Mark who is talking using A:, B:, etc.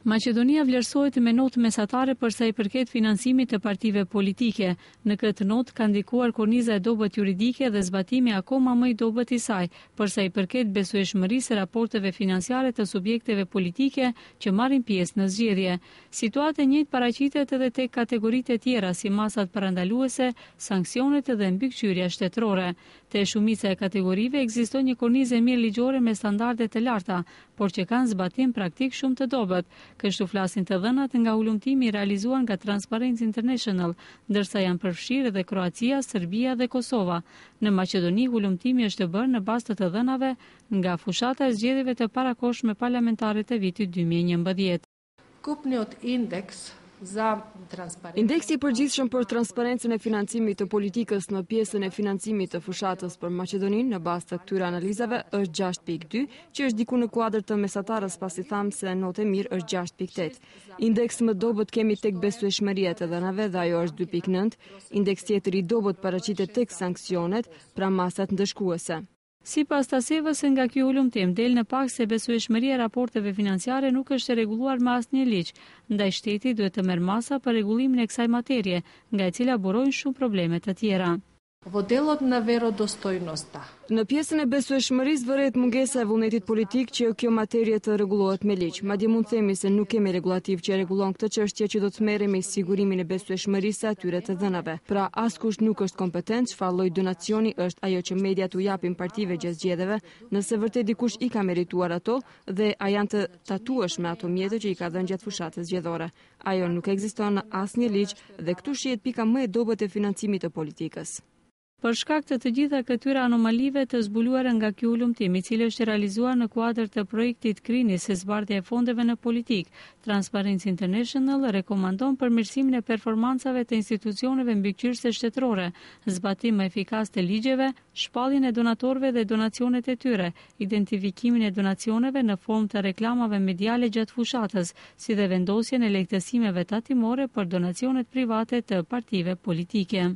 A: Maqedonia vlerësohet me notë mesatare për sa i përket financimit të partive politike. Në këtë notë ka ndikuar korniza e dobët juridike dhe zbatimi akoma më i dobët i saj, për sa i përket besueshmërisë së raporteve financiare të subjekteve politike që marrin pjesë në zgjedhje. Situatë e njëjtë paraqitet edhe tek kategoritë e tjera si masat parandaluese, sanksionet dhe mbikëqyrja shtetërore. Te shumica e kategorive ekziston një kornizë e mirë ligjore me standarde të larta, por që kanë zbatim praktik shumë të dobët. Kështu flasin të dhënat nga ulëmtimi i realizuar nga Transparency International, ndërsa janë përfshirë edhe Kroacia, Serbia dhe Kosova. Në Maqedoni ulëmtimi është bërë në bazë të dhënave nga fushata e zgjedhjeve të parakohshme parlamentare të vitit 2011.
B: Kupniot indeks
C: Indeksi i përgjithshëm për transparencën e financimit të politikës në pjesën e financimit të fushatës për Maqedoninë në bazë të këtyre analizave është 6.2, që është diku në kuadër të mesatarës, pasi thamë se notë e mirë është 6.8. Indeks më dobët kemi tek besueshmëria të dhënave dhe ajo është 2.9. Indeks tjetër i dobët paraqitet tek sanksionet, pra masat ndëshkuese.
A: Sipas Tasevës, nga ky ulëmtim del në pak se besueshmëria e raporteve financiare nuk është e rregulluar me asnjë ligj, ndaj shteti duhet të merr masa për rregullimin e kësaj materie, nga e cila burojnë shumë probleme të tjera.
B: Vodelot në verodostojnosta.
C: Në pjesën e besueshmërisë vëret mungesa e vullnetit politik që kjo materie të rregullohet me ligj. Madje mund themi se nuk kemi regulativ që rregullon këtë çështje që do të merrem me sigurimin e besueshmërisë së atyre të dhënave. Pra askush nuk është kompetent çfarë lloj donacioni është ajo që mediat u japin partive gjatë zgjedhjeve, nëse vërtet dikush i ka merituar ato dhe a janë të tatueshme ato mjete që i ka dhënë gjatë fushatës zgjedhore. Ajo nuk ekziston në asnjë ligj dhe këtu shihet pika më e dobët e financimit të politikës.
A: Për shkak të gjitha këtyre anomalive të zbuluara nga ky ulëmtim, i cili është realizuar në kuadër të projektit Krini se zbardhja e fondeve në politik, Transparency International rekomandon përmirësimin e performancave të institucioneve mbikëqyrëse shtetërore, zbatim më efikas të ligjeve, shpalljen e donatorëve dhe donacionet e tyre, identifikimin e donacioneve në formë të reklamave mediale gjatë fushatës, si dhe vendosjen e lehtësimeve tatimore për donacionet private të partive politike.